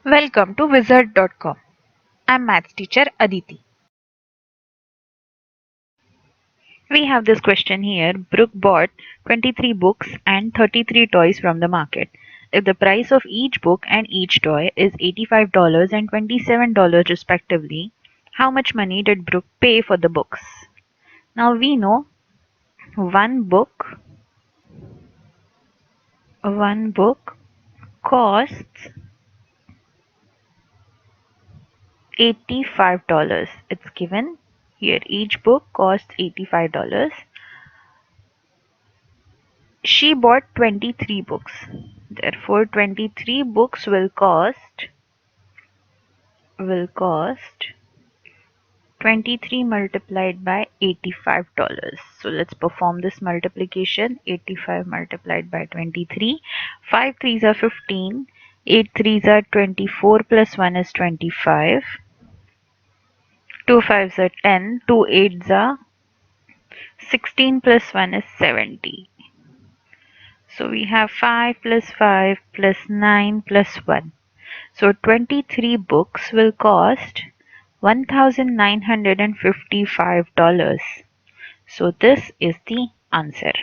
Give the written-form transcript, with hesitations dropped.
Welcome to wizard.com. I'm maths teacher Aditi. We have this question here. Brooke bought 23 books and 33 toys from the market. If the price of each book and each toy is $85 and $27 respectively, how much money did Brooke pay for the books? Now we know one book one book costs $85. It's given here. Each book costs $85. She bought 23 books. Therefore, 23 books will cost 23 multiplied by $85. So let's perform this multiplication. 85 multiplied by 23. 5 threes are 15. 8 threes are 24 plus 1 is 25. 2 fives are 10. 2 eights are 16 plus 1 is 70. So we have 5 plus 5 plus 9 plus 1. So 23 books will cost $1,955. So this is the answer.